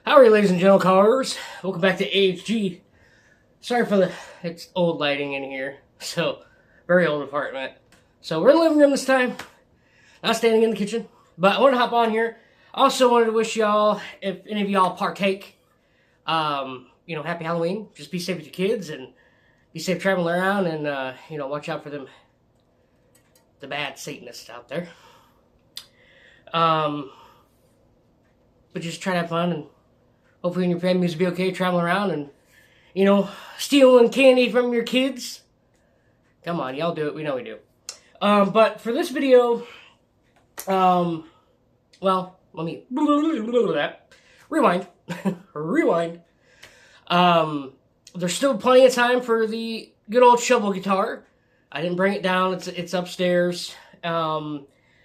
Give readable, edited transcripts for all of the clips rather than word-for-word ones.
Howdy, ladies and gentlemen. Welcome back to AHG. Sorry for it's old lighting in here. So, very old apartment. So, we're in the living room this time. Not standing in the kitchen. But I wanted to hop on here. I also wanted to wish y'all, if any of y'all partake, happy Halloween. Just be safe with your kids and be safe traveling around and, watch out for the bad Satanists out there. But just try to have fun and hopefully your families will be okay traveling around and, stealing candy from your kids. Come on, y'all do it. We know we do. But for this video, let me rewind. Rewind. There's still plenty of time for the good old shovel guitar. I didn't bring it down. It's upstairs. But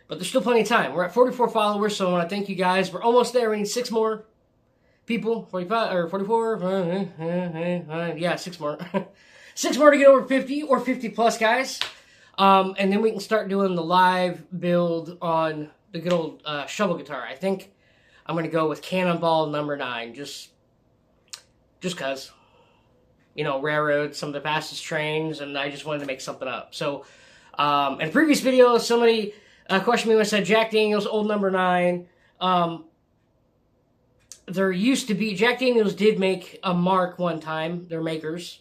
there's still plenty of time. We're at 44 followers, so I want to thank you guys. We're almost there. We need 6 more people. 45 or 44. Yeah, 6 more. 6 more to get over 50 or 50 plus, guys. And then we can start doing the live build on the good old shovel guitar. I think I'm going to go with Cannonball number 9. Just because. Railroad, some of the fastest trains, and I just wanted to make something up. So, in a previous video, somebody questioned me when I said Jack Daniels Old Number 9. There used to be, Jack Daniels did make a mark one time, their makers,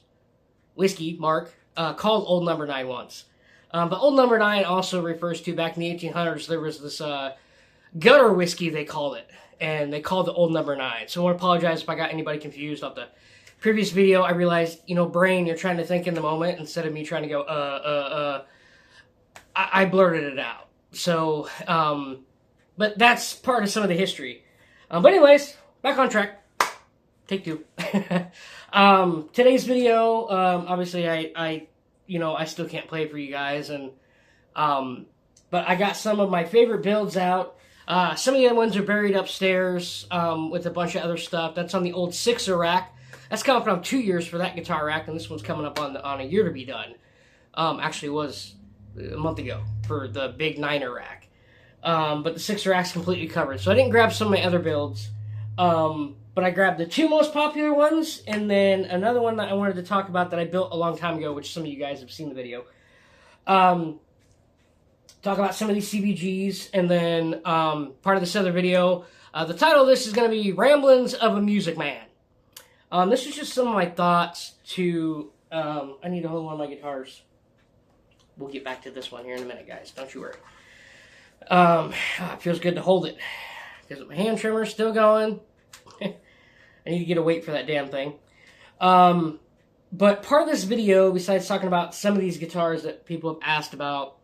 whiskey mark, called Old Number 9 once. But Old Number 9 also refers to, back in the 1800s, there was this gutter whiskey, they called it, and they called it Old Number 9. So I want to apologize if I got anybody confused off the previous video. I realized, brain, you're trying to think in the moment instead of me trying to go, I blurted it out. So, but that's part of some of the history. But anyways, back on track. Take 2. Today's video, obviously I still can't play for you guys, and, but I got some of my favorite builds out. Some of the other ones are buried upstairs, with a bunch of other stuff. That's on the old 6er rack. That's coming up on 2 years for that guitar rack, and this one's coming up on a year to be done. Actually, it was a month ago for the big 9er rack. But the 6er rack's completely covered. So I didn't grab some of my other builds. But I grabbed the 2 most popular ones, and then another one that I wanted to talk about that I built a long time ago, which some of you guys have seen the video. Talk about some of these CBGs, and then part of this other video. The title of this is going to be Ramblings of a Music Man. This is just some of my thoughts to, I need to hold one of my guitars. We'll get back to this one here in a minute, guys. Don't you worry. It feels good to hold it. Because my hand trimmer is still going. I need to get a weight for that damn thing. But part of this video, besides talking about some of these guitars that people have asked about,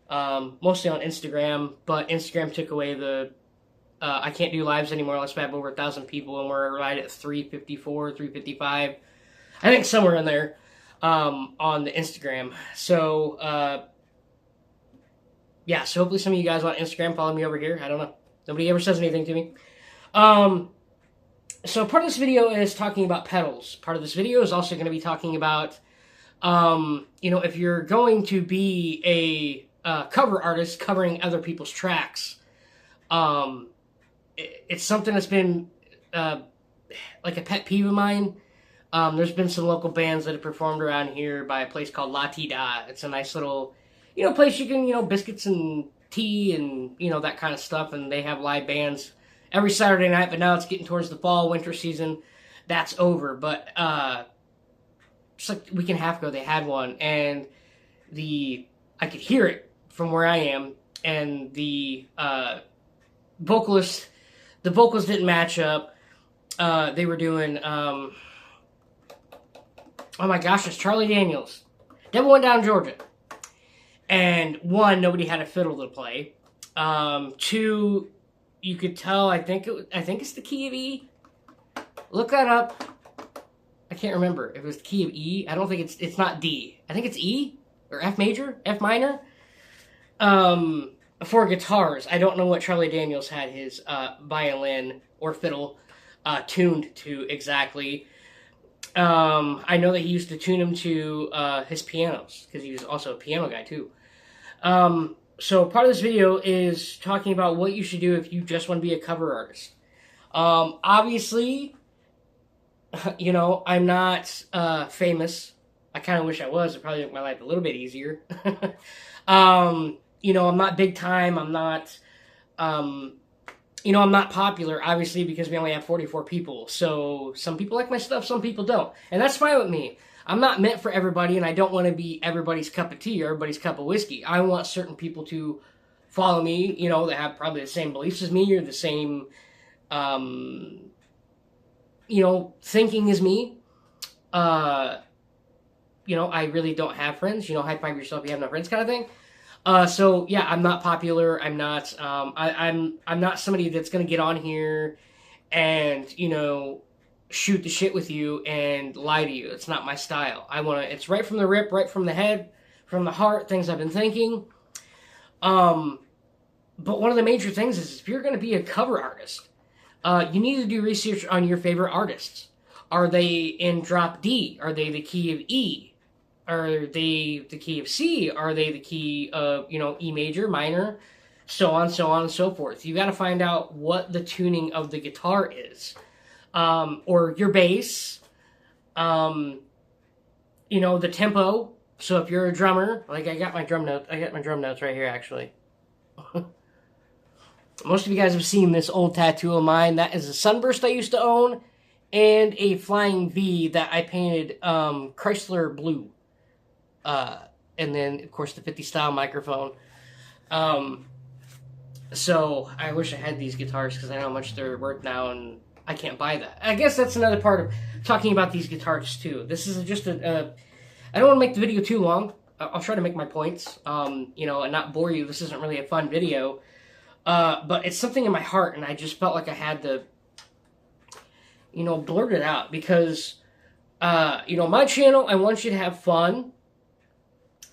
mostly on Instagram, but Instagram took away the I can't do lives anymore unless we have over 1,000 people, and we're right at 354, 355. I think somewhere in there on the Instagram. So, so hopefully some of you guys on Instagram follow me over here. I don't know. Nobody ever says anything to me. So part of this video is talking about pedals. Part of this video is also going to be talking about, if you're going to be a cover artist covering other people's tracks, it's something that's been like a pet peeve of mine. There's been some local bands that have performed around here by a place called La Ti Da. It's a nice little, place you can, biscuits and tea and, that kind of stuff. And they have live bands every Saturday night, but now it's getting towards the fall, winter season. That's over. But just like a week and a half ago, they had one. And I could hear it from where I am. And the vocals didn't match up. They were doing, oh my gosh, it's Charlie Daniels. Devil Went Down Georgia. And 1, nobody had a fiddle to play. 2, you could tell, I think it's the key of E. Look that up. I can't remember if it was the key of E. I don't think it's not D. I think it's E or F major, F minor. For guitars, I don't know what Charlie Daniels had his violin or fiddle tuned to exactly. I know that he used to tune them to his pianos, because he was also a piano guy too. So part of this video is talking about what you should do if you just want to be a cover artist. Obviously, you know, I'm not famous. I kind of wish I was. It probably make my life a little bit easier. You know, I'm not big time. I'm not, um, you know, I'm not popular, obviously, because we only have 44 people. So some people like my stuff, some people don't. And that's fine with me. I'm not meant for everybody, and I don't want to be everybody's cup of tea or everybody's cup of whiskey. I want certain people to follow me, you know, that have probably the same beliefs as me or the same, um, you know, thinking as me. Uh, you know, I really don't have friends. You know, high five yourself, you have no friends kind of thing. So yeah, I'm not popular. I'm not. I'm not somebody that's gonna get on here and you know shoot the shit with you and lie to you. It's not my style. I want to. It's right from the rip, right from the head, from the heart. Things I've been thinking. Um, but one of the major things is if you're gonna be a cover artist, you need to do research on your favorite artists. Are they in drop D? Are they the key of E? Are they the key of C? Are they the key of, you know, E major, minor, so on, so on, and so forth? You got to find out what the tuning of the guitar is, or your bass, um, you know, the tempo. So if you're a drummer, like I got my drum notes right here, actually. Most of you guys have seen this old tattoo of mine. That is a Sunburst I used to own, and a Flying V that I painted Chrysler blue. And then, of course, the 50 style microphone. So I wish I had these guitars because I know how much they're worth now, and I can't buy that. I guess that's another part of talking about these guitars too. This is just a. I don't want to make the video too long. I'll try to make my points, you know, and not bore you. This isn't really a fun video, but it's something in my heart, and I just felt like I had to, you know, blurt it out because, you know, my channel. I want you to have fun.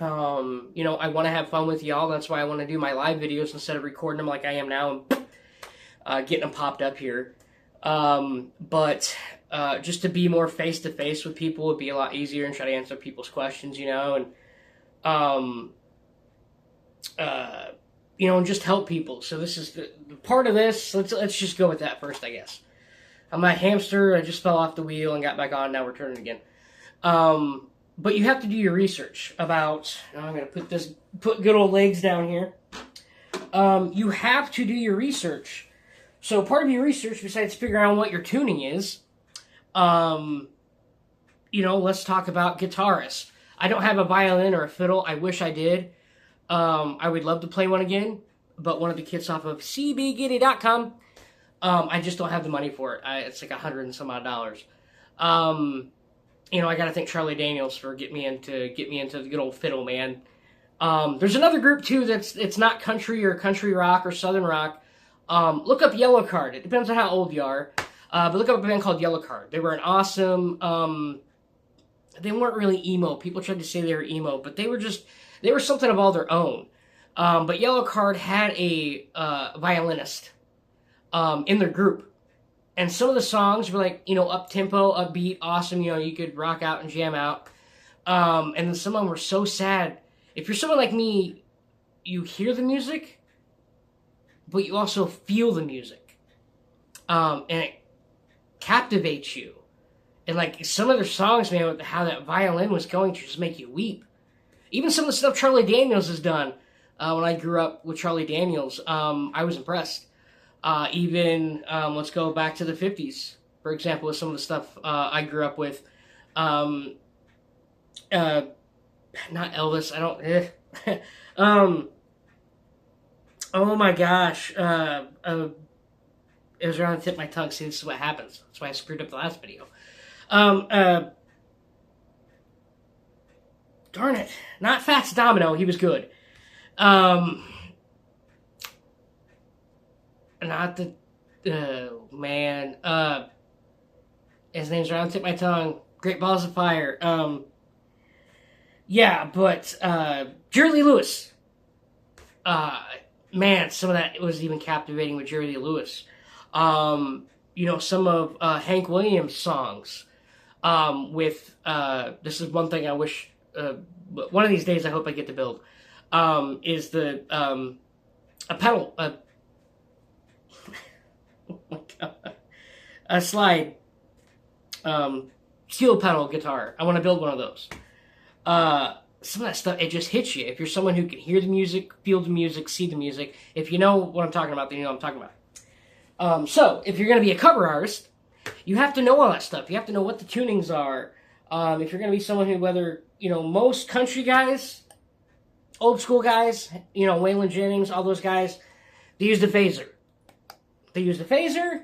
You know, I want to have fun with y'all. That's why I want to do my live videos instead of recording them like I am now and getting them popped up here. But just to be more face-to-face with people would be a lot easier and try to answer people's questions, you know, and, you know, and just help people. So this is the part of this. Let's just go with that first, I guess. I'm a hamster. I just fell off the wheel and got back on. Now we're turning again. But you have to do your research about, I'm going to put good old legs down here. You have to do your research. So part of your research, besides figuring out what your tuning is, you know, let's talk about guitarists. I don't have a violin or a fiddle. I wish I did. I would love to play one again, but one of the kits off of cbgiddy.com, I just don't have the money for it. It's like $100 and some odd. You know, I gotta thank Charlie Daniels for getting me into the good old fiddle, man. There's another group too it's not country or country rock or southern rock. Look up Yellowcard. It depends on how old you are. But look up a band called Yellowcard. They were an awesome. They weren't really emo. People tried to say they were emo, but they were something of all their own. But Yellowcard had a violinist in their group. And some of the songs were like, you know, up-tempo, upbeat, awesome, you know, you could rock out and jam out. And then some of them were so sad. If you're someone like me, you hear the music, but you also feel the music. And it captivates you. And like some of their songs, man, with how that violin was going to just make you weep. Even some of the stuff Charlie Daniels has done. When I grew up with Charlie Daniels, I was impressed. Let's go back to the 50s, for example, with some of the stuff I grew up with. Not Elvis, I don't... oh my gosh. It was around the tip of my tongue. See, this is what happens. That's why I screwed up the last video. Darn it. Not Fats Domino, he was good. Not the, man, his name's around the tip of my tongue. Great Balls of Fire. Yeah, but, Jerry Lee Lewis. Man, some of that was even captivating with Jerry Lee Lewis. You know, some of, Hank Williams' songs, this is one thing I wish, one of these days I hope I get to build, is a pedal, oh my God. a slide steel pedal guitar. I want to build one of those. Some of that stuff, it just hits you. If you're someone who can hear the music, feel the music, see the music, if you know what I'm talking about, then you know what I'm talking about. So, if you're going to be a cover artist, you have to know all that stuff. You have to know what the tunings are. If you're going to be someone who, whether, most country guys, old school guys, Waylon Jennings, all those guys, they used a phaser. They used a phaser,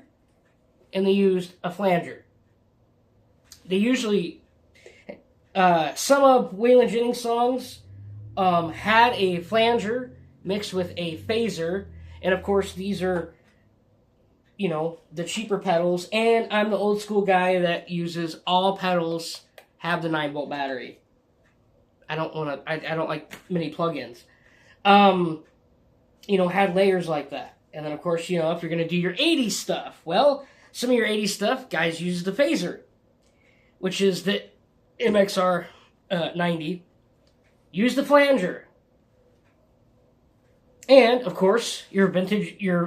and they used a flanger. They usually, some of Waylon Jennings' songs had a flanger mixed with a phaser, and of course these are, the cheaper pedals, and I'm the old school guy that uses all pedals have the 9-volt battery. I don't like mini plugins. Had layers like that. And then of course, if you're going to do your 80s stuff, well, some of your 80s stuff, guys use the phaser, which is the MXR 90. Use the flanger. And, of course, your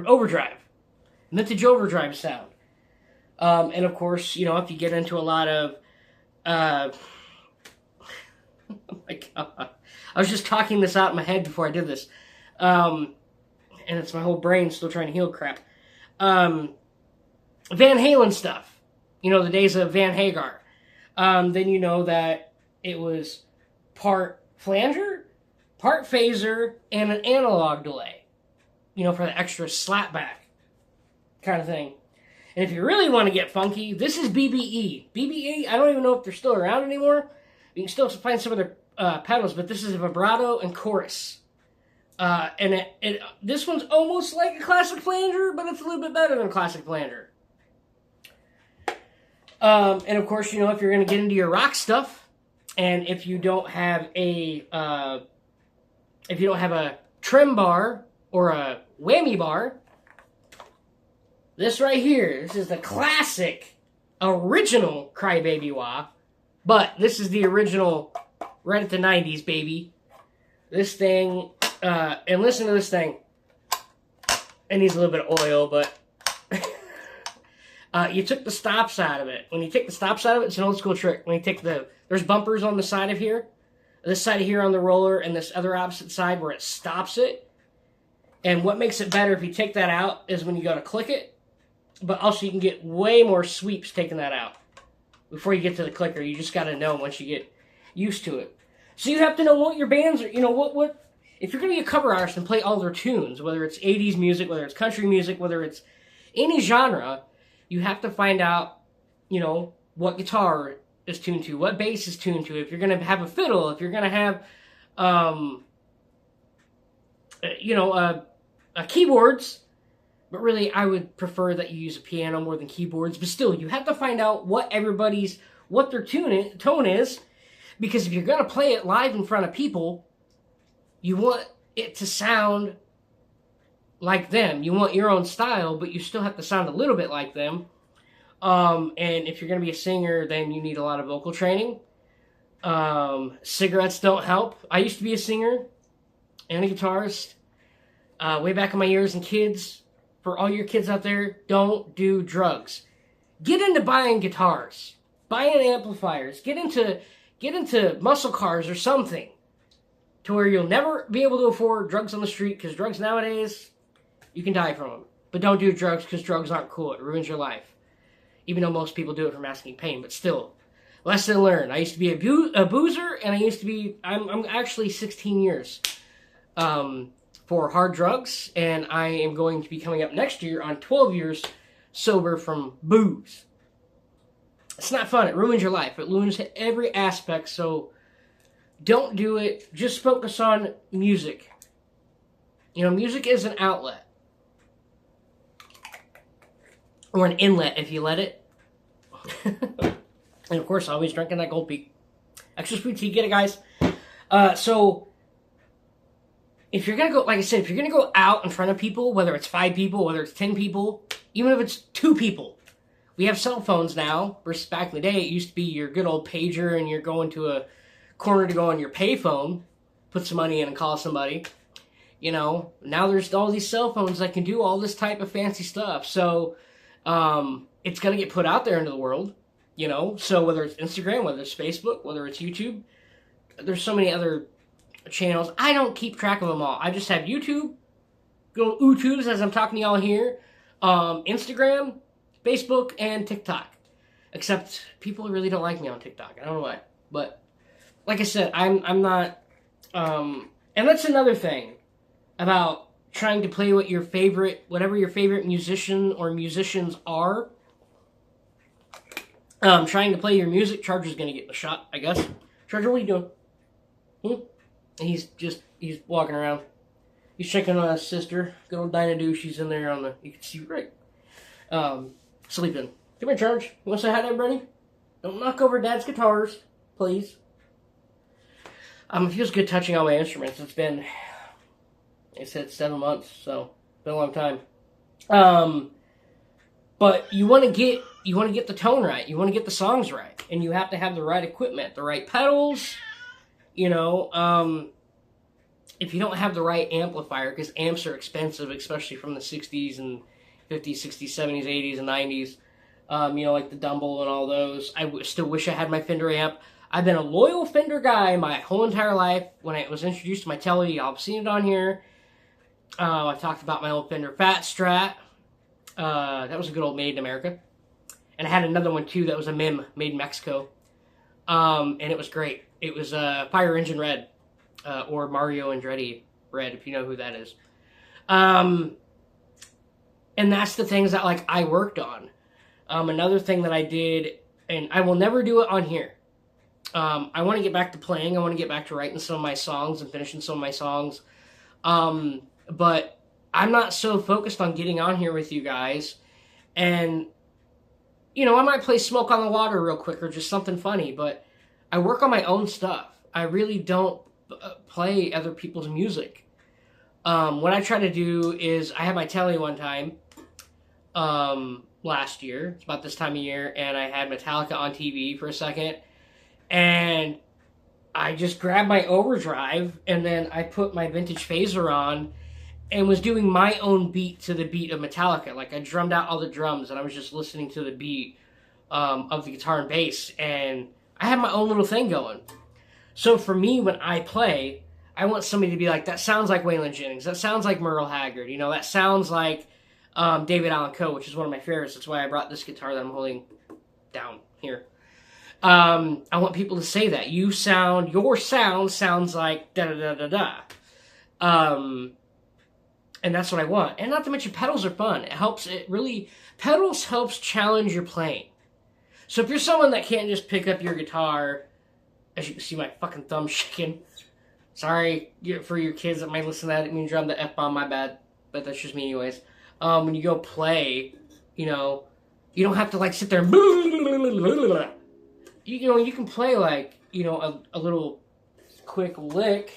overdrive. Vintage overdrive sound. And, of course, if you get into a lot of... oh, my God. I was just talking this out in my head before I did this. And it's my whole brain still trying to heal crap. Van Halen stuff. The days of Van Hagar. Then you know that it was part flanger, part phaser, and an analog delay. For the extra slapback kind of thing. And if you really want to get funky, this is BBE. BBE, I don't even know if they're still around anymore. You can still find some of their pedals, but this is a vibrato and chorus. And this one's almost like a classic flanger, but it's a little bit better than a classic flanger. And of course, if you're going to get into your rock stuff, and if you don't have a trim bar or a whammy bar, this right here, this is the classic, original Crybaby Wah, but this is the original, right at the 90s, baby. This thing, and listen to this thing. It needs a little bit of oil, but... you took the stops out of it. When you take the stops out of it, it's an old school trick. When you take there's bumpers on the side of here, this side of here on the roller, and this other opposite side where it stops it. And what makes it better if you take that out is when you go to click it, but also you can get way more sweeps taking that out. Before you get to the clicker, you just got to know once you get used to it. So you have to know what your bands are, what if you're going to be a cover artist and play all their tunes, whether it's 80s music, whether it's country music, whether it's any genre, you have to find out, what guitar is tuned to, what bass is tuned to. If you're going to have a fiddle, if you're going to have, keyboards. But really, I would prefer that you use a piano more than keyboards. But still, you have to find out what their tone is. Because if you're going to play it live in front of people, you want it to sound like them. You want your own style, but you still have to sound a little bit like them. And if you're going to be a singer, then you need a lot of vocal training. Cigarettes don't help. I used to be a singer and a guitarist. Way back in my years, and kids, for all your kids out there, don't do drugs. Get into buying guitars. Buying amplifiers. Get into muscle cars or something. To where you'll never be able to afford drugs on the street, because drugs nowadays, you can die from them. But don't do drugs, because drugs aren't cool. It ruins your life. Even though most people do it for masking pain, but still. Lesson learned. I used to be a boozer, and I'm actually 16 years for hard drugs, and I am going to be coming up next year on 12 years sober from booze. It's not fun. It ruins your life. It ruins every aspect, so don't do it. Just focus on music. Music is an outlet. Or an inlet, if you let it. And of course, always drinking that Gold Peak. Extra sweet tea, get it, guys. So, if you're going to go, like I said, if you're going to go out in front of people, whether it's 5 people, whether it's 10 people, even if it's 2 people, we have cell phones now, versus back in the day, it used to be your good old pager, and you're going to a corner to go on your payphone, put some money in and call somebody. Now there's all these cell phones that can do all this type of fancy stuff. So, it's going to get put out there into the world, you know? So whether it's Instagram, whether it's Facebook, whether it's YouTube, there's so many other channels. I don't keep track of them all. I just have YouTube, go YouTubes as I'm talking to y'all here, Instagram, Facebook, and TikTok. Except people really don't like me on TikTok. I don't know why. But like I said, I'm not, and that's another thing about trying to play what your favorite, whatever your favorite musician or musicians are. Trying to play your music. Charger's gonna get the shot, I guess. Charger, what are you doing? He's walking around. He's checking on his sister. Good old Dinah Doo. She's in there on the, you can see right. Sleeping. Come here, Charge. You want to say hi to everybody? Don't knock over Dad's guitars, please. It feels good touching all my instruments. It's been, like I said, 7 months, so it's been a long time. But you want to get the tone right. You want to get the songs right, and you have to have the right equipment, the right pedals. You know, if you don't have the right amplifier, because amps are expensive, especially from the 60s and 50s, 60s, 70s, 80s, and 90s. You know, like the Dumble and all those. I still wish I had my Fender amp. I've been a loyal Fender guy my whole entire life. When I was introduced to my telly, y'all have seen it on here. I talked about my old Fender Fat Strat. That was a good old made in America. And I had another one too that was a MIM, made in Mexico. And it was great. It was Fire Engine Red, or Mario Andretti Red, if you know who that is. And that's the things that like I worked on. Another thing that I did, and I will never do it on here. I want to get back to playing. I want to get back to writing some of my songs and finishing some of my songs. But I'm not so focused on getting on here with you guys. And, you know, I might play Smoke on the Water real quick or just something funny, but I work on my own stuff. I really don't play other people's music. What I try to do is, I had my telly one time, last year, it's about this time of year, and I had Metallica on TV for a second, and I just grabbed my overdrive, and then I put my vintage phaser on, and was doing my own beat to the beat of Metallica. Like, I drummed out all the drums, and I was just listening to the beat of the guitar and bass, and I had my own little thing going. So for me, when I play, I want somebody to be like, that sounds like Waylon Jennings, that sounds like Merle Haggard, you know, that sounds like David Allan Coe, which is one of my favorites. That's why I brought this guitar that I'm holding down here. I want people to say that. Your sound sounds like da-da-da-da-da. And that's what I want. And not to mention, pedals are fun. Pedals helps challenge your playing. So if you're someone that can't just pick up your guitar, as you can see my fucking thumb shaking. Sorry for your kids that might listen to that. It means you're on the F-bomb, my bad. But that's just me anyways. When you go play, you know, you don't have to like sit there and you know, you can play like, you know, a little quick lick.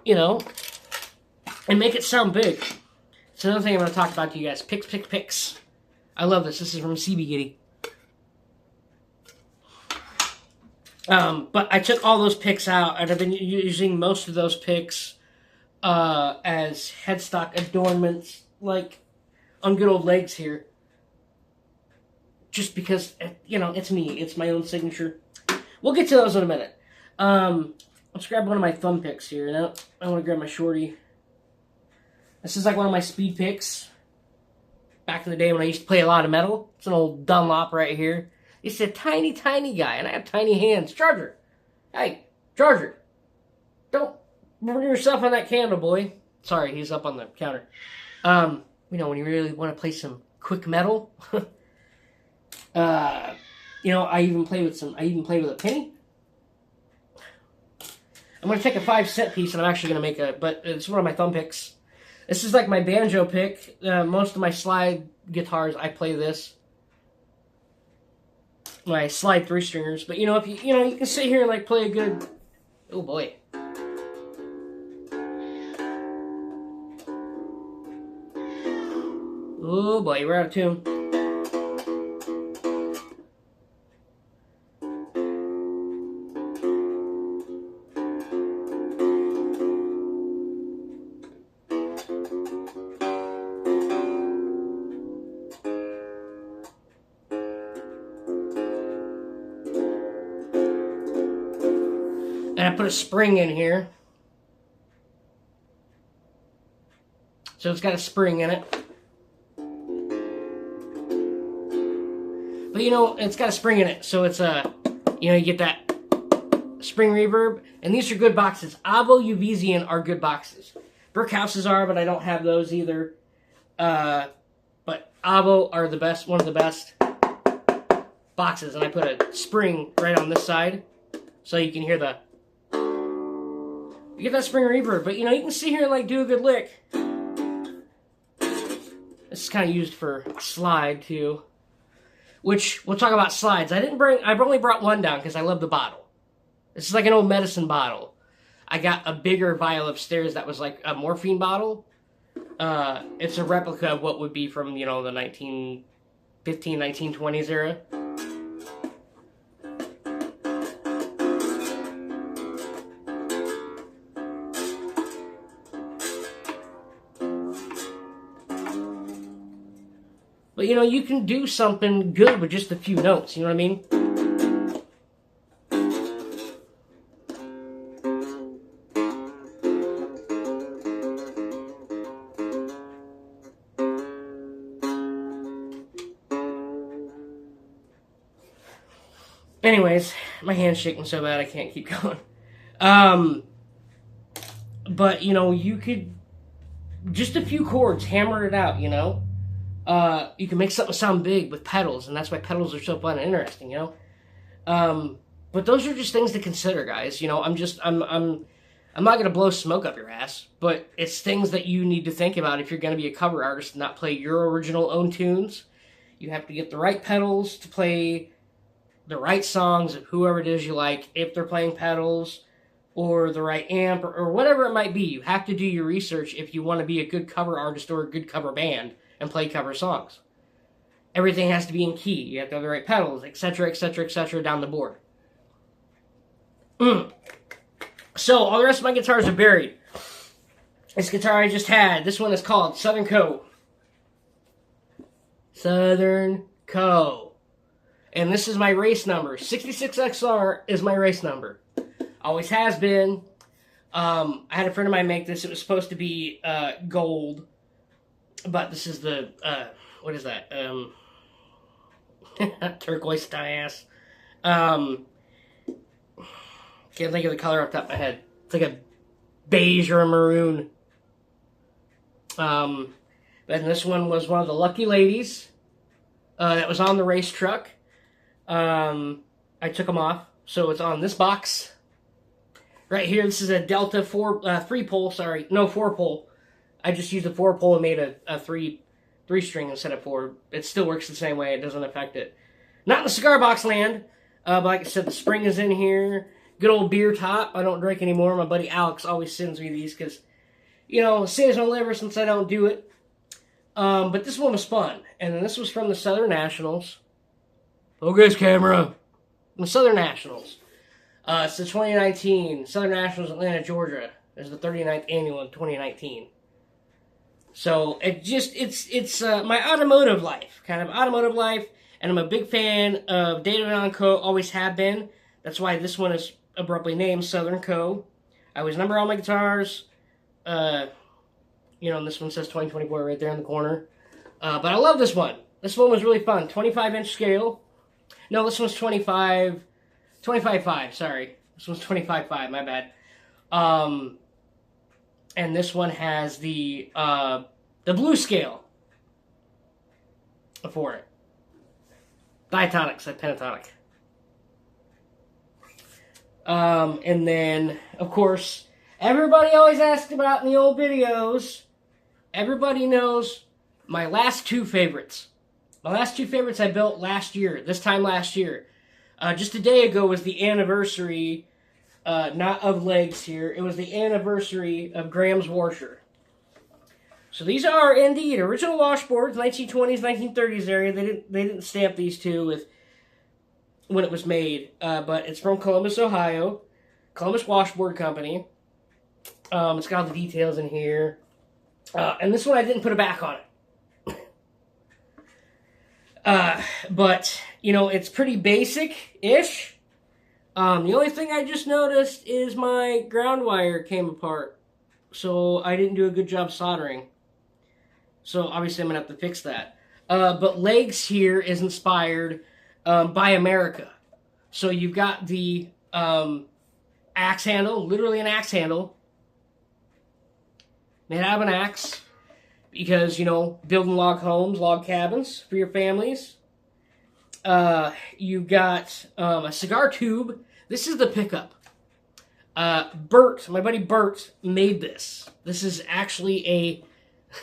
You know, and make it sound big. It's another thing I'm going to talk about to you guys. Picks. I love this. This is from CB Giddy. But I took all those picks out, and I've been using most of those picks as headstock adornments, like on good old legs here. Just because, you know, it's me. It's my own signature. We'll get to those in a minute. Let's grab one of my thumb picks here. Now, I want to grab my shorty. This is like one of my speed picks. Back in the day when I used to play a lot of metal. It's an old Dunlop right here. It's a tiny, tiny guy, and I have tiny hands. Charger! Hey, Charger! Don't burn yourself on that candle, boy. Sorry, he's up on the counter. You know, when you really want to play some quick metal. You know, I even play with a penny. I'm going to take a 5-cent piece, and I'm actually going to make but it's one of my thumb picks. This is like my banjo pick. Most of my slide guitars, I play this. My slide 3-stringers. But, you know, if you can sit here and, like, play a good... Oh, boy. Oh, boy, we're out of tune. And I put a spring in here. So it's got a spring in it. But you know, it's got a spring in it, so it's you know, you get that spring reverb. And these are good boxes. Avo, Uvezian are good boxes. Brickhouses are, but I don't have those either. But Avo are the best, one of the best boxes. And I put a spring right on this side, so you can hear the, you get that spring reverb. But you know, you can sit here and like do a good lick. This is kind of used for slide too. Which, we'll talk about slides. I've only brought one down because I love the bottle. This is like an old medicine bottle. I got a bigger vial upstairs that was like a morphine bottle. It's a replica of what would be from, you know, the 1915, 1920s era. But, you know, you can do something good with just a few notes, you know what I mean? Anyways, my hand's shaking so bad I can't keep going. But, you know, you could, just a few chords, hammer it out, you know? You can make something sound big with pedals, and that's why pedals are so fun and interesting, you know? But those are just things to consider, guys. You know, I'm not going to blow smoke up your ass, but it's things that you need to think about if you're going to be a cover artist and not play your original own tunes. You have to get the right pedals to play the right songs of whoever it is you like, if they're playing pedals, or the right amp, or whatever it might be. You have to do your research if you want to be a good cover artist or a good cover band and play cover songs. Everything has to be in key. You have to have the right pedals, etc., etc., etc., down the board. So, all the rest of my guitars are buried. This guitar I just had, this one is called Southern Co. Southern Co. And this is my race number. 66XR is my race number. Always has been. I had a friend of mine make this. It was supposed to be gold. But this is the, what is that? Turquoise dias. Can't think of the color off the top of my head. It's like a beige or a maroon. And this one was one of the lucky ladies that was on the race truck. I took them off, so it's on this box right here. This is a Delta 3-pole, sorry, no 4-pole. I just used a 4-pole and made a 3-string instead of 4. It still works the same way. It doesn't affect it. Not in the cigar box land, but like I said, the spring is in here. Good old beer top. I don't drink anymore. My buddy Alex always sends me these because, you know, saves my liver since I don't do it. But this one was fun, and this was from the Southern Nationals. Focus camera. The Southern Nationals. It's the 2019 Southern Nationals, Atlanta, Georgia. It's the 39th annual in 2019. So it's my automotive life, and I'm a big fan of David & Co. Always have been. That's why this one is abruptly named Southern Co. I always number all my guitars. You know, and this one says 2024 right there in the corner. But I love this one. This one was really fun. 25-inch scale. No, this one's 25.5, sorry. This one's 25.5, my bad. And this one has the blue scale for it. Diatonic, so pentatonic. And then, of course, everybody always asks about in the old videos, everybody knows my last two favorites. My last two favorites I built last year, this time last year. Just a day ago was the anniversary, not of legs here, it was the anniversary of Graham's Washer. So these are indeed original washboards, 1920s, 1930s area. They didn't stamp these two with when it was made, but it's from Columbus, Ohio. Columbus Washboard Company. It's got all the details in here. And this one I didn't put a back on it. But, you know, it's pretty basic-ish. The only thing I just noticed is my ground wire came apart. So I didn't do a good job soldering. So obviously I'm going to have to fix that. But legs here is inspired by America. So you've got the axe handle, literally an axe handle, made out of an axe. Because, you know, building log homes, log cabins for your families. You've got a cigar tube. This is the pickup. Bert, my buddy Bert, made this. This is actually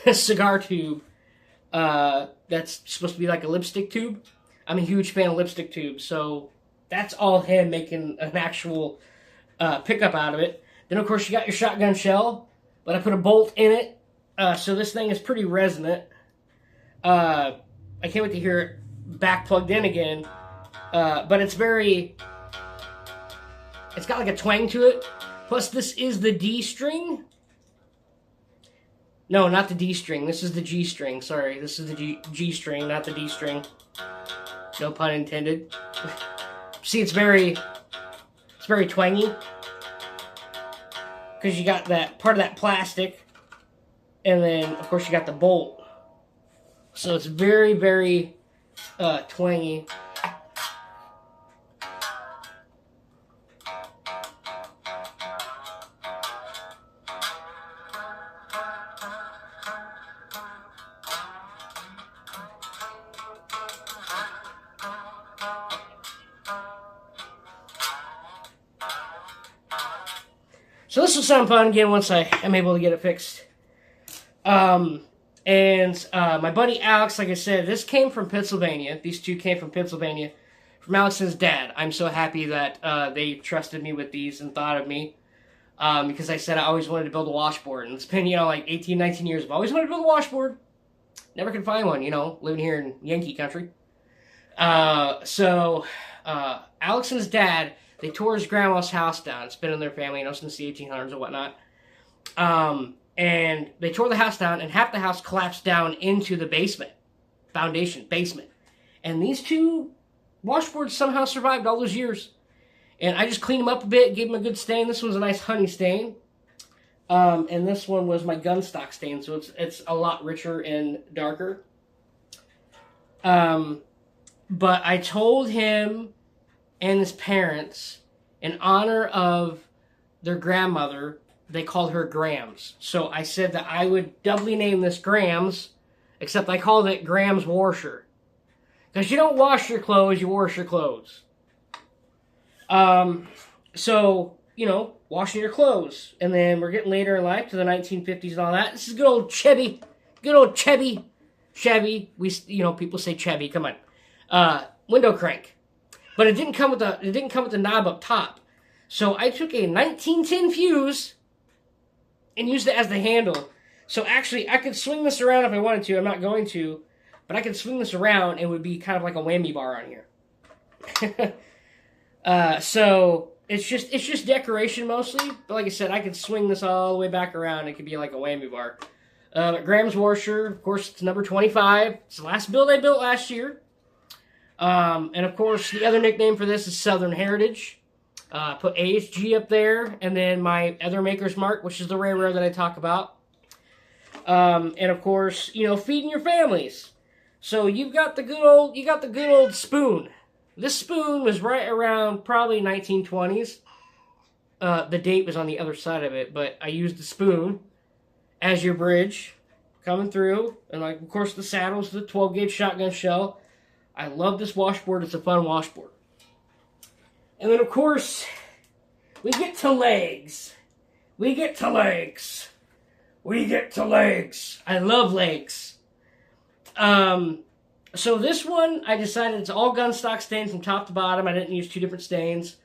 a cigar tube that's supposed to be like a lipstick tube. I'm a huge fan of lipstick tubes, so that's all him making an actual pickup out of it. Then, of course, you got your shotgun shell, but I put a bolt in it. So this thing is pretty resonant. I can't wait to hear it back plugged in again. But it's got like a twang to it. Plus this is the D string. No, not the D string. This is the G string. Sorry, this is the G string, not the D string. No pun intended. See, it's very twangy. Because you got that part of that plastic. And then, of course, you got the bolt. So it's very, very twangy. So this will sound fun again once I am able to get it fixed. My buddy Alex, like I said, this came from Pennsylvania. These two came from Pennsylvania. From Alex's dad. I'm so happy that they trusted me with these and thought of me. Because I said I always wanted to build a washboard. And it's been, you know, like 18, 19 years. I've always wanted to build a washboard. Never could find one, you know, living here in Yankee country. Alex and his dad, they tore his grandma's house down. It's been in their family, you know, since the 1800s and whatnot. And they tore the house down, and half the house collapsed down into the basement. Basement. And these two washboards somehow survived all those years. And I just cleaned them up a bit, gave them a good stain. This one's a nice honey stain. And this one was my gun stock stain, so it's a lot richer and darker. But I told him and his parents, in honor of their grandmother, they called her Grams. So I said that I would doubly name this Grams, except I called it Grams Washer. Because you don't wash your clothes, you wash your clothes. So, you know, washing your clothes. And then we're getting later in life to the 1950s and all that. This is good old Chevy. Good old Chevy. Chevy. You know, people say Chevy. Come on. Window crank. But it didn't come with the knob up top. So I took a 1910 fuse and used it as the handle. So actually, I could swing this around if I wanted to. I'm not going to. But I could swing this around and it would be kind of like a whammy bar on here. So it's just decoration mostly. But like I said, I could swing this all the way back around. It could be like a whammy bar. Grams Washer, of course, it's number 25. It's the last build I built last year. And of course, the other nickname for this is Southern Heritage. Put ASG up there, and then my other maker's mark, which is the rare that I talk about. And of course, you know, feeding your families. So you got the good old spoon. This spoon was right around probably 1920s. The date was on the other side of it, but I used the spoon as your bridge coming through, and like of course the saddle's the 12 gauge shotgun shell. I love this washboard. It's a fun washboard. And then, of course, we get to legs. We get to legs. I love legs. So this one, I decided it's all gun stock stain from top to bottom. I didn't use two different stains.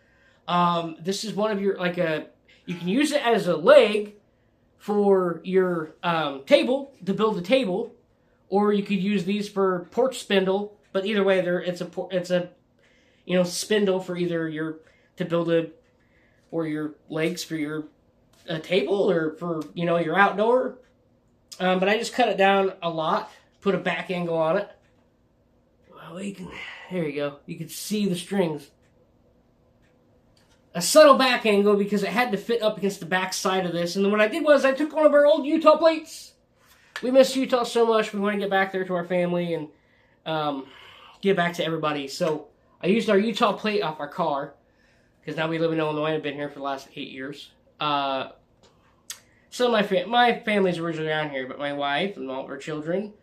This is one of your, you can use it as a leg for your table, to build a table. Or you could use these for porch spindle. But either way, it's a spindle for either your legs for your table or for, your outdoor. But I just cut it down a lot, put a back angle on it. Well, there you go. You can see the strings. a subtle back angle because it had to fit up against the back side of this. And then what I did was I took one of our old Utah plates. We miss Utah so much. We want to get back there to our family and get back to everybody. So I used our Utah plate off our car because now we live in Illinois and I've been here for the last 8 years. So my family's originally around here, but my wife and all of our children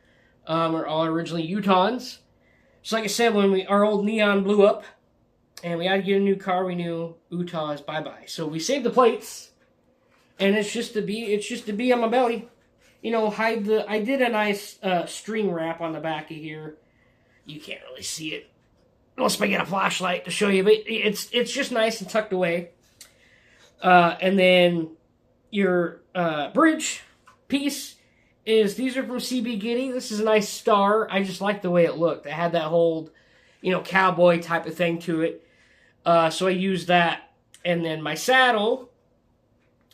are all originally Utahns. So like I said, when our old Neon blew up and we had to get a new car, we knew Utah is bye-bye. So we saved the plates, and it's just to be on my belly. You know, I did a nice string wrap on the back of here. You can't really see it unless I get a flashlight to show you, but it's just nice and tucked away. And then your bridge piece these are from CB Giddy. This is a nice star. I just like the way it looked. It had that whole, cowboy type of thing to it. So I used that. And then my saddle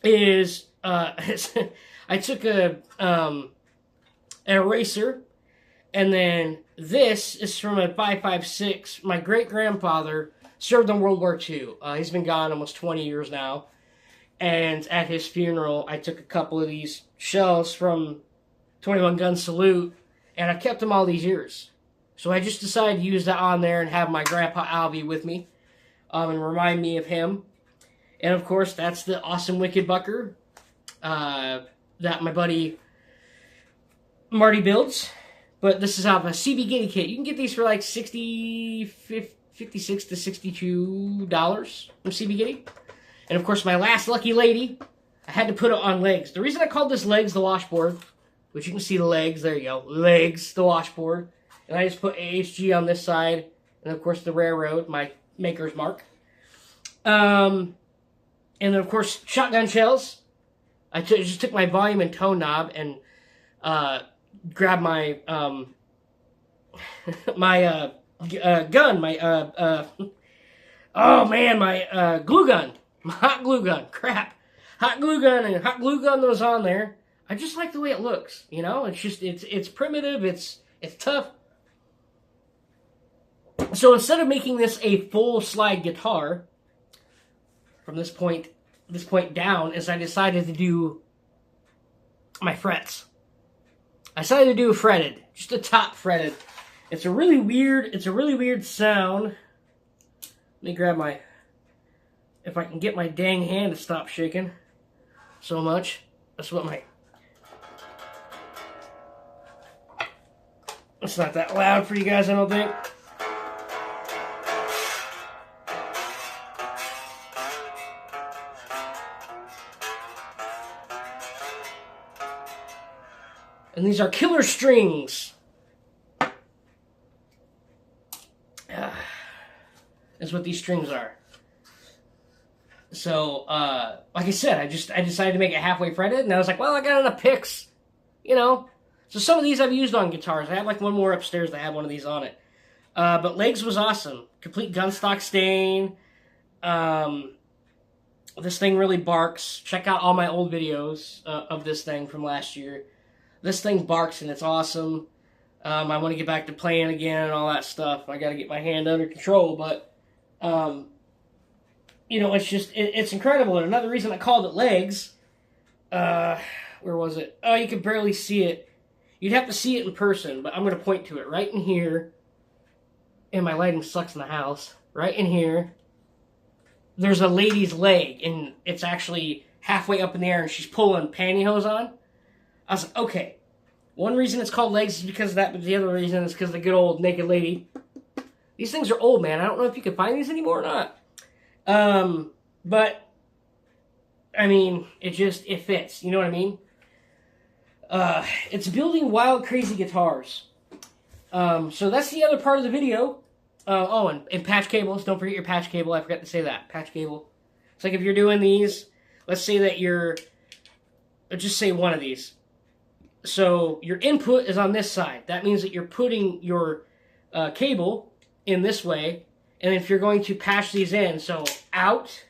is, I took an eraser, and then this is from a 5.56. My great-grandfather served in World War II. He's been gone almost 20 years now. And at his funeral, I took a couple of these shells from 21 Gun Salute, and I've kept them all these years. So I just decided to use that on there and have my grandpa Albie with me, and remind me of him. And of course, that's the awesome Wicked Bucker that my buddy Marty builds. But this is out of a CB Giddy kit. You can get these for like $56 to $62 from CB Giddy. And of course, my last lucky lady, I had to put it on legs. The reason I called this legs the washboard, which you can see the legs, there you go, legs, the washboard. And I just put AHG on this side, and of course the railroad, my maker's mark. And then of course, shotgun shells. I just took my volume and tone knob and grabbed my gun, my glue gun. My hot glue gun. Crap. Hot glue gun, and hot glue gun those on there. I just like the way it looks, It's just, it's primitive, it's tough. So instead of making this a full slide guitar, from this point down, is I decided to do my frets. I decided to do a fretted, just a top fretted. It's a really weird sound. Let me grab if I can get my dang hand to stop shaking so much. That's what it's not that loud for you guys, I don't think. And these are killer strings. That's what these strings are. So, like I said, I decided to make it halfway fretted, and I was like, well, I got enough picks, So some of these I've used on guitars. I have like one more upstairs that had one of these on it. But legs was awesome. Complete gunstock stain. This thing really barks. Check out all my old videos of this thing from last year. This thing barks, and it's awesome. I want to get back to playing again and all that stuff. I got to get my hand under control, but it's incredible. And another reason I called it legs, where was it? Oh, you could barely see it. You'd have to see it in person, but I'm going to point to it right in here. And my lighting sucks in the house. Right in here, there's a lady's leg, and it's actually halfway up in the air, and she's pulling pantyhose on. I was like, okay. One reason it's called legs is because of that, but the other reason is because of the good old naked lady. These things are old, man. I don't know if you can find these anymore or not. But, I mean, it fits. You know what I mean? It's building wild, crazy guitars. So that's the other part of the video. And patch cables. Don't forget your patch cable. I forgot to say that. Patch cable. It's like if you're doing these, let's say that just say one of these. So your input is on this side. That means that you're putting your cable in this way. And if you're going to patch these in, so out.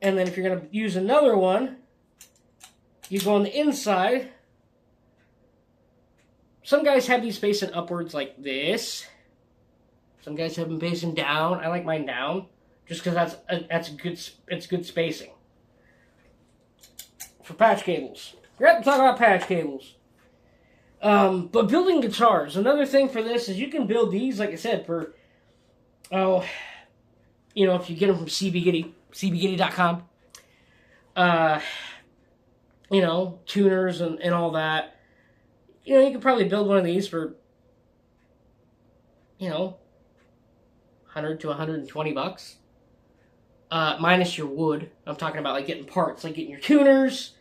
And then if you're going to use another one, you go on the inside. Some guys have these facing upwards like this. Some guys have them facing down. I like mine down. just because it's good spacing. For patch cables. We're going to talk about patch cables. But building guitars, another thing for this is you can build these, like I said, for, if you get them from cbgitty.com, tuners and all that. You could probably build one of these for, $100 to $120. Minus your wood. I'm talking about like getting parts, like getting your tuners,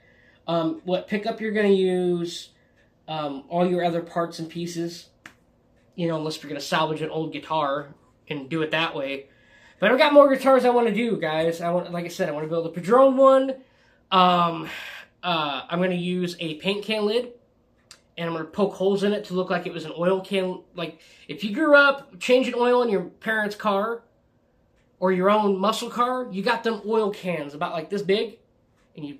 what pickup you're going to use, all your other parts and pieces, unless you're going to salvage an old guitar and do it that way. But I've got more guitars I want to do, guys. Like I said, I want to build a Padron one. I'm going to use a paint can lid, and I'm going to poke holes in it to look like it was an oil can. Like, if you grew up changing oil in your parents' car, or your own muscle car, you got them oil cans about like this big, and you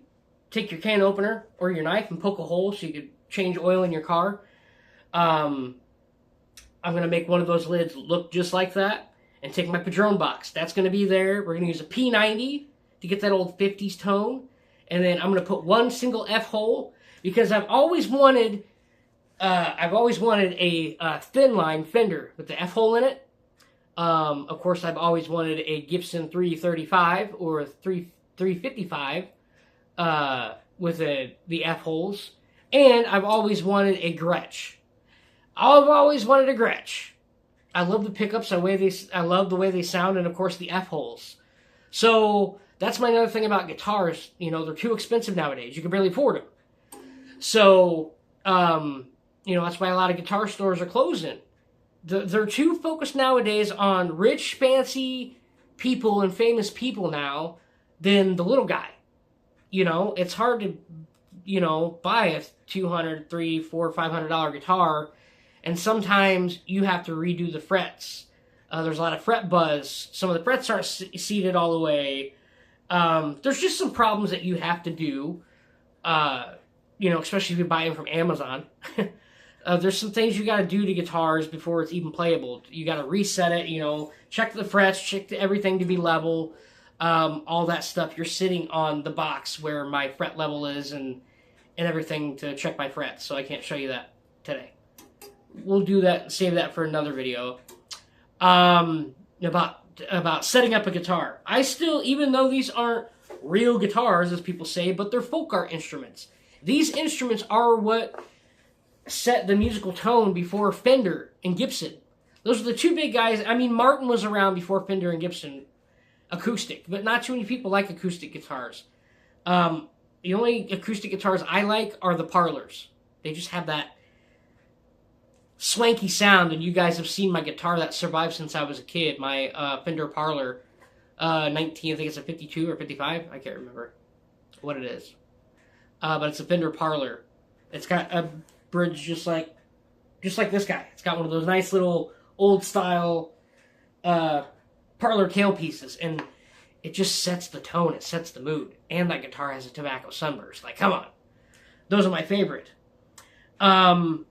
take your can opener or your knife and poke a hole so you could change oil in your car. I'm going to make one of those lids look just like that and take my Padron box. That's going to be there. We're going to use a P90 to get that old 50s tone. And then I'm going to put one single F hole because I've always wanted a thin line Fender with the F hole in it. Of course, I've always wanted a Gibson 335 or a 355 with the F holes, and I've always wanted a Gretsch. I've always wanted a Gretsch. I love the pickups. I love the way they sound, and of course the F holes. So that's my other thing about guitars. They're too expensive nowadays. You can barely afford them. So that's why a lot of guitar stores are closing. They're too focused nowadays on rich, fancy people and famous people now than the little guy. It's hard to, buy a $200, $300, $400, $500 guitar, and sometimes you have to redo the frets. There's a lot of fret buzz. Some of the frets aren't seated all the way. There's just some problems that you have to do, especially if you buy them from Amazon. There's some things you got to do to guitars before it's even playable. You got to reset it, check the frets, check everything to be level, all that stuff. You're sitting on the box where my fret level is and everything to check my frets, so I can't show you that today. We'll do that, save that for another video. About setting up a guitar. I still, even though these aren't real guitars, as people say, but they're folk art instruments. These instruments are what set the musical tone before Fender and Gibson. Those are the two big guys. I mean, Martin was around before Fender and Gibson acoustic, but not too many people like acoustic guitars. The only acoustic guitars I like are the Parlors. They just have that swanky sound, and you guys have seen my guitar that survived since I was a kid, my Fender Parlor 19, I think it's a 52 or 55, I can't remember what it is. But it's a Fender Parlor. It's got a bridge just like this guy. It's got one of those nice little old style Parlor tailpieces, and it just sets the tone, it sets the mood. And that guitar has a tobacco sunburst. Like, come on. Those are my favorite. But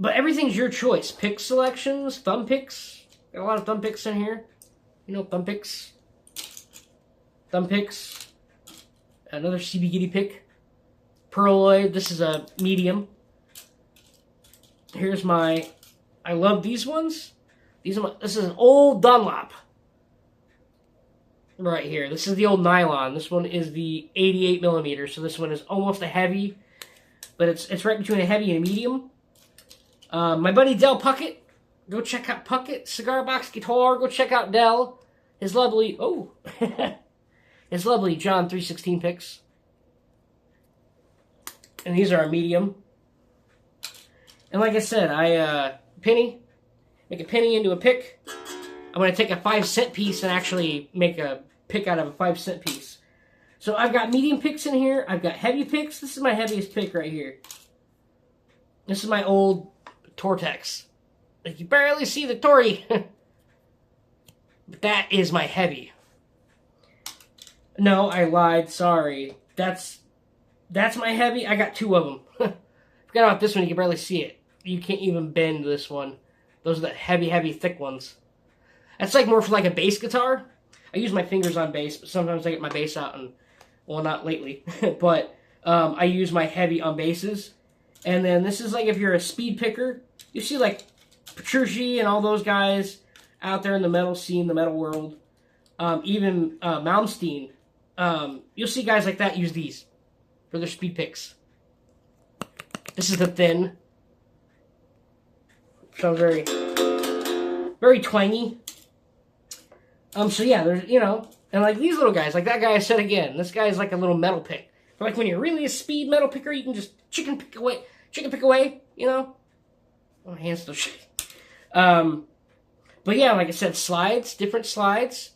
everything's your choice. Pick selections, thumb picks. Got a lot of thumb picks in here. Thumb picks. Thumb picks. Another CB Gitty pick. Pearloid. This is a medium. Here's my... I love these ones. This is an old Dunlop. Right here. This is the old nylon. This one is the 88 millimeter. So this one is almost a heavy. But it's right between a heavy and a medium. My buddy Del Puckett. Go check out Puckett Cigar Box Guitar. Go check out Del. His lovely... Oh! His lovely John 316 picks. And these are a medium. And like I said, make a penny into a pick. I'm going to take a 5-cent piece and actually make a pick out of a 5-cent piece. So I've got medium picks in here. I've got heavy picks. This is my heaviest pick right here. This is my old Tortex. Like, you barely see the Tory. But that is my heavy. No, I lied. Sorry. That's my heavy. I got two of them. Forgot about this one. You can barely see it. You can't even bend this one. Those are the heavy, heavy, thick ones. That's like more for like a bass guitar. I use my fingers on bass, but sometimes I get my bass out and, well, not lately, but I use my heavy on basses. And then this is like if you're a speed picker, you see like Petrucci and all those guys out there in the metal scene, the metal world. Even Malmsteen. You'll see guys like that use these for their speed picks. This is the thin. Sounds very, very twangy. So yeah, there's, you know, and like these little guys, like that guy I said again, this guy is like a little metal pick. But like when you're really a speed metal picker, you can just chicken pick away, you know? Oh, my hand's still shaking. But yeah, like I said, slides, different slides.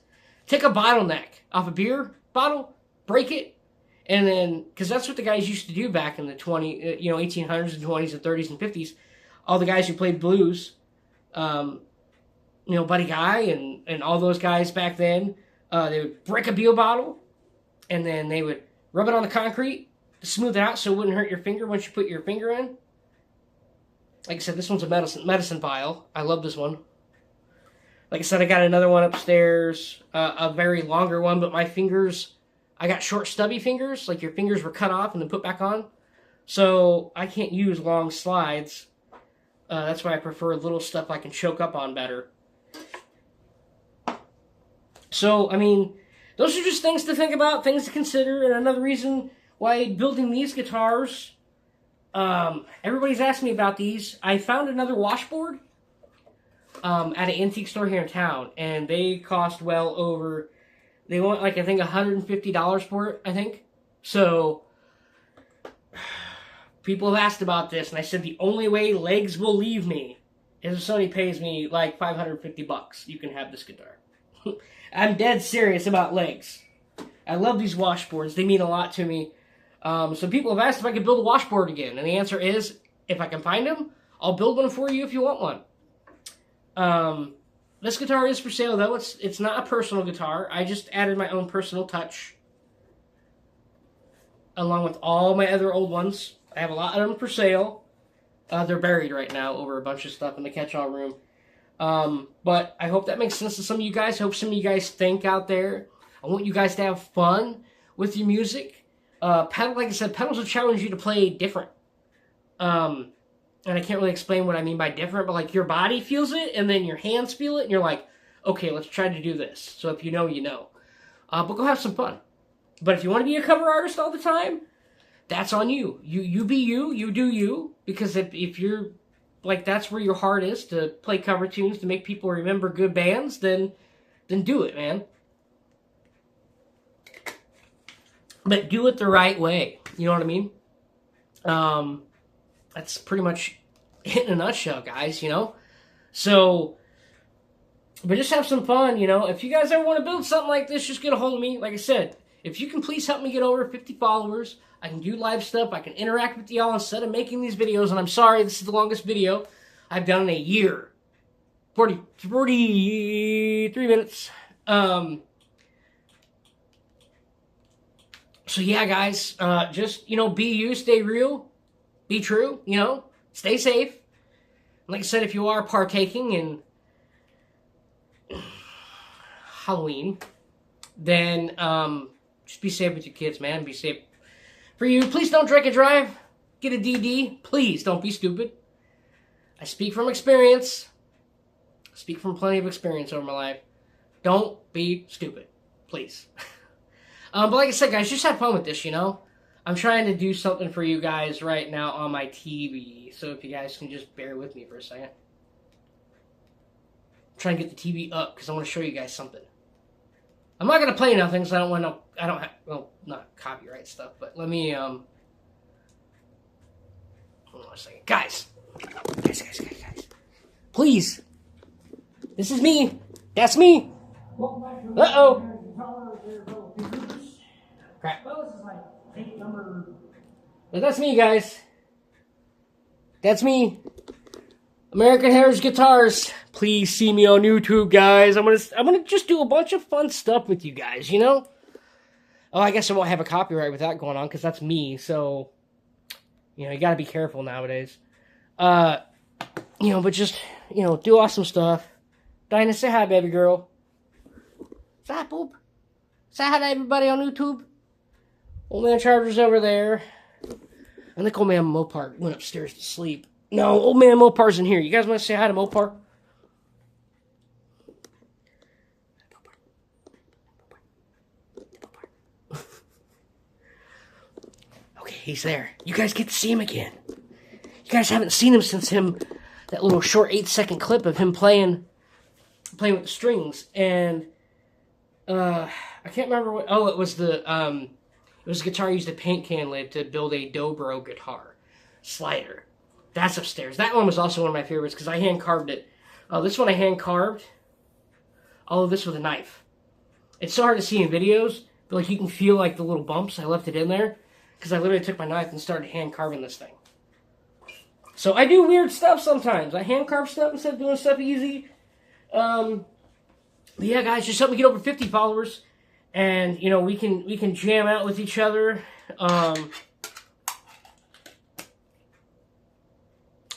Take a bottleneck off a beer bottle, break it, and then, because that's what the guys used to do back in the 1800s and 20s and 30s and 50s. All the guys who played blues, Buddy Guy and all those guys back then, they would break a beer bottle, and then they would rub it on the concrete to smooth it out so it wouldn't hurt your finger once you put your finger in. Like I said, this one's a medicine vial. I love this one. Like I said, I got another one upstairs, a very longer one, but my fingers, I got short, stubby fingers, like your fingers were cut off and then put back on. So I can't use long slides. That's why I prefer little stuff I can choke up on better. So, I mean, those are just things to think about, things to consider, and another reason why building these guitars, everybody's asked me about these. I found another washboard at an antique store here in town, and they cost well over, they want like, I think $150 for it, I think. So, people have asked about this, and I said the only way legs will leave me is if somebody pays me like $550. You can have this guitar. I'm dead serious about legs. I love these washboards. They mean a lot to me. So people have asked if I could build a washboard again, and the answer is, if I can find them, I'll build one for you if you want one. This guitar is for sale, though. It's not a personal guitar. I just added my own personal touch, along with all my other old ones. I have a lot of them for sale. They're buried right now over a bunch of stuff in the catch-all room. But I hope that makes sense to some of you guys. I hope some of you guys think out there. I want you guys to have fun with your music. Like I said, pedals will challenge you to play different. And I can't really explain what I mean by different, but like your body feels it, and then your hands feel it, and you're like, okay, let's try to do this. So if you know, you know. But go have some fun. But if you want to be a cover artist all the time, that's on you. You be you, you do you. Because if you're, like, that's where your heart is, to play cover tunes, to make people remember good bands, then do it, man. But do it the right way. You know what I mean? That's pretty much it in a nutshell, guys, you know? So, but just have some fun, you know? If you guys ever want to build something like this, just get a hold of me. Like I said, if you can please help me get over 50 followers, I can do live stuff, I can interact with y'all instead of making these videos, and I'm sorry, this is the longest video I've done in a year. 43 minutes. So yeah, guys, just, you know, be you, stay real, be true, you know, stay safe. Like I said, if you are partaking in Halloween, then just be safe with your kids, man. Be safe. For you, please don't drink and drive. Get a DD. Please don't be stupid. I speak from experience. I speak from plenty of experience over my life. Don't be stupid. Please. But like I said, guys, just have fun with this, you know? I'm trying to do something for you guys right now on my TV. So if you guys can just bear with me for a second. I'm trying to get the TV up because I want to show you guys something. I'm not going to play nothing because I don't want to, well, not copyright stuff, but let me, hold on a second. Guys. Please. This is me. That's me. Uh-oh. Crap. Well, this is like tape number. But that's me, guys. That's me. American Heritage Guitars. Please see me on YouTube, guys. I'm gonna just do a bunch of fun stuff with you guys, you know? Oh, I guess I won't have a copyright with that going on, because that's me, so, you know, you gotta be careful nowadays. You know, but just, you know, do awesome stuff. Dinah, say hi, baby girl. Say hi, poop. Say hi to everybody on YouTube. Old man Charger's over there. I think old man Mopar went upstairs to sleep. No, old man Mopar's in here. You guys want to say hi to Mopar? Okay, he's there. You guys get to see him again. You guys haven't seen him since that little short 8-second clip of him playing with the strings. And I can't remember what. Oh, it was the guitar I used a paint can lid to build a dobro guitar slider. That's upstairs. That one was also one of my favorites because I hand carved it. This one I hand carved. All of this with a knife. It's so hard to see in videos, but like you can feel like the little bumps. I left it in there because I literally took my knife and started hand carving this thing. So I do weird stuff sometimes. I hand carve stuff instead of doing stuff easy. But yeah, guys, just help me get over 50 followers, and you know we can jam out with each other.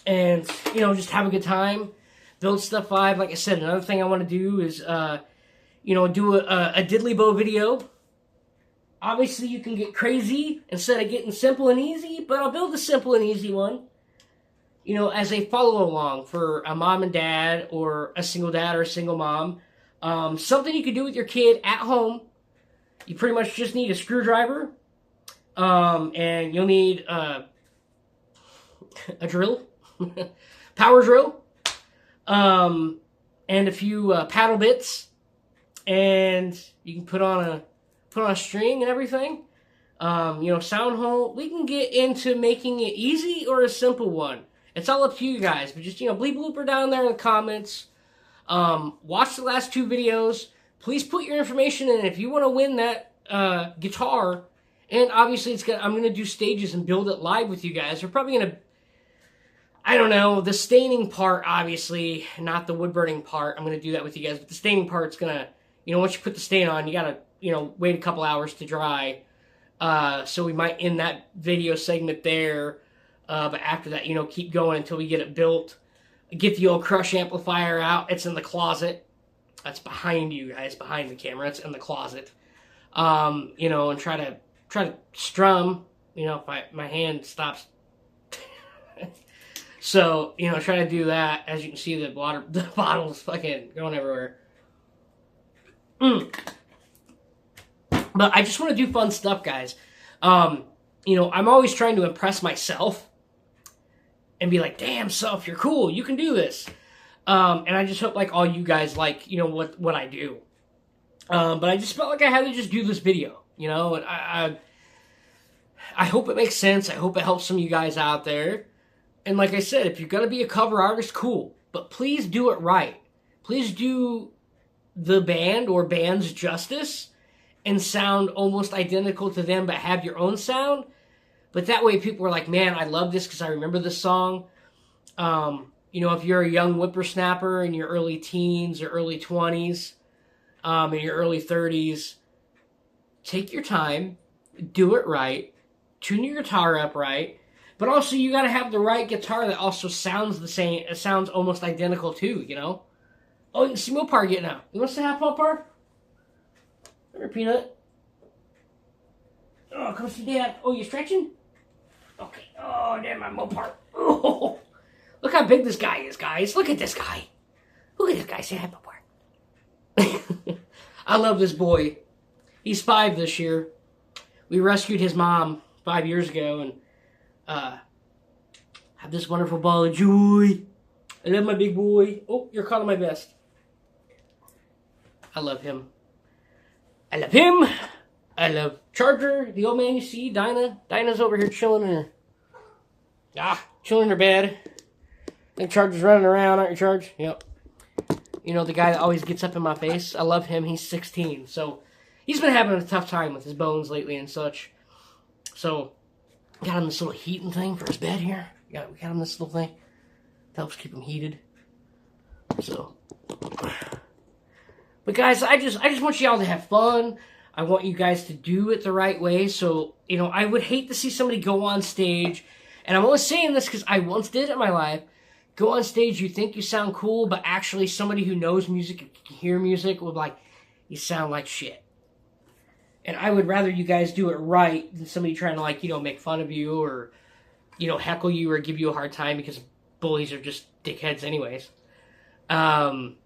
And you know, just have a good time, build stuff live. Like I said, another thing I want to do is you know, do a diddly bow video. Obviously, you can get crazy instead of getting simple and easy, but I'll build a simple and easy one. You know, as a follow-along for a mom and dad, or a single dad or a single mom. Something you can do with your kid at home. You pretty much just need a screwdriver. And you'll need a drill. Power drill. And a few paddle bits. And you can put on a string and everything. You know, sound hole. We can get into making it easy or a simple one. It's all up to you guys, but just, you know, bleep blooper down there in the comments. Watch the last 2 videos. Please put your information in if you want to win that guitar. And obviously, I'm going to do stages and build it live with you guys. We're probably going to, I don't know, the staining part, obviously, not the wood burning part. I'm going to do that with you guys. But the staining part's going to, you know, once you put the stain on, you got to, you know, wait a couple hours to dry. So we might end that video segment there. But after that, you know, keep going until we get it built. Get the old Crush amplifier out. It's in the closet. That's behind you guys, behind the camera. It's in the closet. You know, and try to strum. You know, if my hand stops. So, you know, try to do that. As you can see, the bottle's fucking going everywhere. But I just want to do fun stuff, guys. You know, I'm always trying to impress myself. And be like, damn, Self, you're cool. You can do this. And I just hope, like, all you guys like, you know, what I do. But I just felt like I had to just do this video, you know. And I hope it makes sense. I hope it helps some of you guys out there. And like I said, if you're going to be a cover artist, cool. But please do it right. Please do the band or bands justice and sound almost identical to them, but have your own sound. But that way people are like, man, I love this because I remember this song. You know, if you're a young whippersnapper in your early teens or early 20s, in your early 30s, take your time, do it right, tune your guitar up right, but also you got to have the right guitar that also sounds the same. It sounds almost identical too, you know? Oh, you can see Mopar getting out. You want to say hi, Mopar? Come here, Peanut. Oh, come see Dad. Oh, you stretching? Okay. Oh, damn, my Mopar. Oh, look how big this guy is, guys. Look at this guy. Look at this guy. Say hi, Mopar. I love this boy. He's 5 this year. We rescued his mom 5 years ago and have this wonderful ball of joy. I love my big boy. Oh, you're calling my best. I love him. I love him. I love Charger, the old man you see, Dinah. Dinah's over here chilling in her, chilling in her bed. I think Charger's running around, aren't you, Charge? Yep. You know, the guy that always gets up in my face. I love him. He's 16. So, he's been having a tough time with his bones lately and such. So, got him this little heating thing for his bed here. We got him this little thing. Helps keep him heated. So, but guys, I just want y'all to have fun. I want you guys to do it the right way. So, you know, I would hate to see somebody go on stage, and I'm only saying this because I once did it in my life, go on stage, you think you sound cool, but actually somebody who knows music and can hear music will be like, you sound like shit. And I would rather you guys do it right than somebody trying to, like, make fun of you or, heckle you or give you a hard time, because bullies are just dickheads anyways. And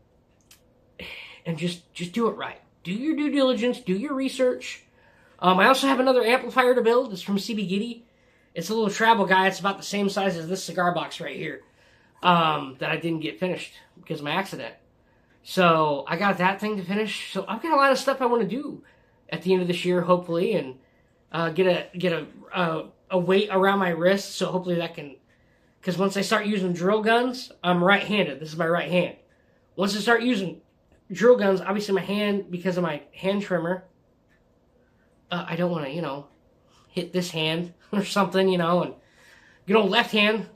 just do it right. Do your due diligence. Do your research. I also have another amplifier to build. It's from CB Giddy. It's a little travel guy. It's about the same size as this cigar box right here. That I didn't get finished because of my accident. So I got that thing to finish. So I've got a lot of stuff I want to do at the end of this year, hopefully, and get a weight around my wrist. So hopefully that can, because once I start using drill guns, I'm right-handed. This is my right hand. Once I start using drill guns, obviously my hand, because of my hand trimmer, I don't want to, hit this hand or something, and good old left hand.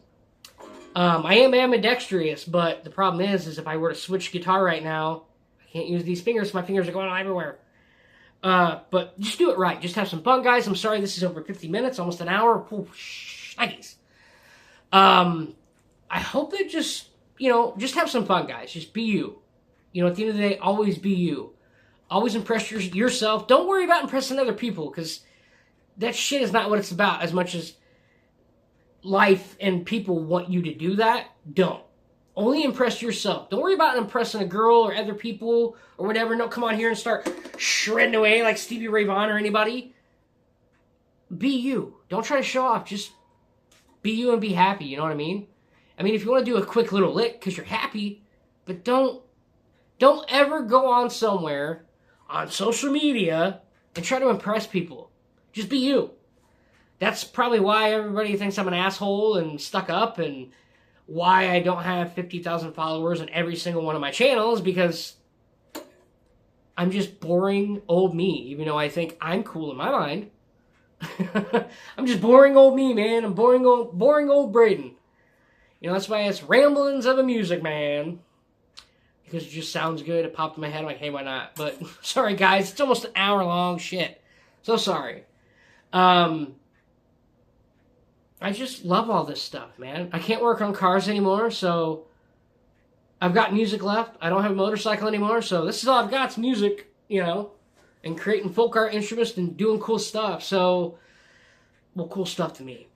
I am ambidextrous, but the problem is if I were to switch guitar right now, I can't use these fingers. My fingers are going everywhere. But just do it right. Just have some fun, guys. I'm sorry this is over 50 minutes, almost an hour. Nice. I hope that just have some fun, guys. Just be you. At the end of the day, always be you. Always impress yourself. Don't worry about impressing other people, because that shit is not what it's about as much as life and people want you to do that. Don't. Only impress yourself. Don't worry about impressing a girl or other people or whatever. No, come on here and start shredding away like Stevie Ray Vaughan or anybody. Be you. Don't try to show off. Just be you and be happy. You know what I mean? I mean, if you want to do a quick little lick because you're happy, but don't ever go on somewhere on social media and try to impress people. Just be you. That's probably why everybody thinks I'm an asshole and stuck up, and why I don't have 50,000 followers on every single one of my channels, because I'm just boring old me, even though I think I'm cool in my mind. I'm just boring old me, man. I'm boring old Braden. That's why it's Ramblings of a Music Man. Because it just sounds good. It popped in my head. I'm like, hey, why not? But sorry, guys. It's almost an hour long. Shit. So sorry. I just love all this stuff, man. I can't work on cars anymore, so I've got music left. I don't have a motorcycle anymore, so this is all I've got is music, and creating folk art instruments and doing cool stuff. So, well, cool stuff to me.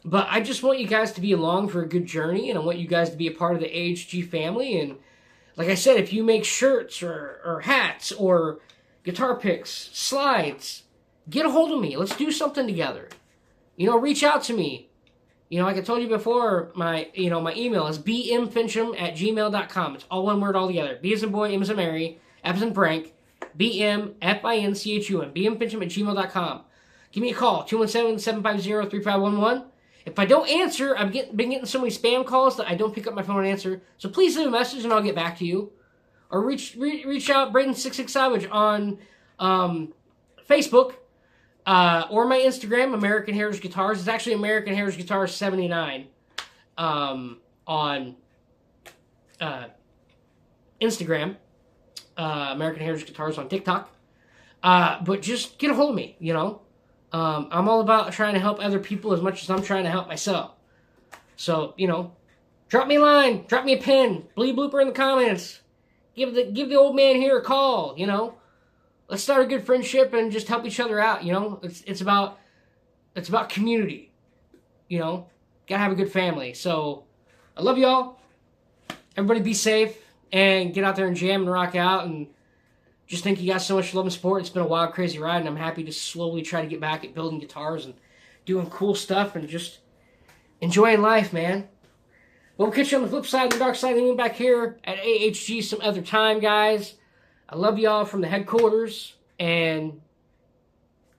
But I just want you guys to be along for a good journey, and I want you guys to be a part of the AHG family. And like I said, if you make shirts or hats or guitar picks, slides, get a hold of me. Let's do something together. Reach out to me. Like I told you before, my email is bmfincham@gmail.com. It's all one word all together. B as in boy, M as in Mary, F as in Frank, BMFINCHUM, bmfincham@gmail.com. Give me a call, 217-750-3511. If I don't answer, I've been getting so many spam calls that I don't pick up my phone and answer. So please leave a message and I'll get back to you. Or reach out, Braden66 Savage on Facebook. Or my Instagram, American Heritage Guitars. It's actually American Heritage Guitars 79 on Instagram. American Heritage Guitars on TikTok. But just get a hold of me, I'm all about trying to help other people as much as I'm trying to help myself. So, drop me a line, drop me a pin, bleed blooper in the comments. Give the old man here a call, Let's start a good friendship and just help each other out, It's about community, Gotta have a good family. So, I love y'all. Everybody be safe and get out there and jam and rock out, and just thank you guys so much for love and support. It's been a wild, crazy ride, and I'm happy to slowly try to get back at building guitars and doing cool stuff and just enjoying life, man. We'll catch you on the flip side, the dark side of the moon, back here at AHG some other time, guys. I love y'all from the headquarters, and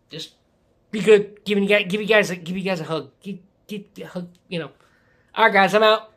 just be good. Give you guys a hug. Give a hug. All right, guys, I'm out.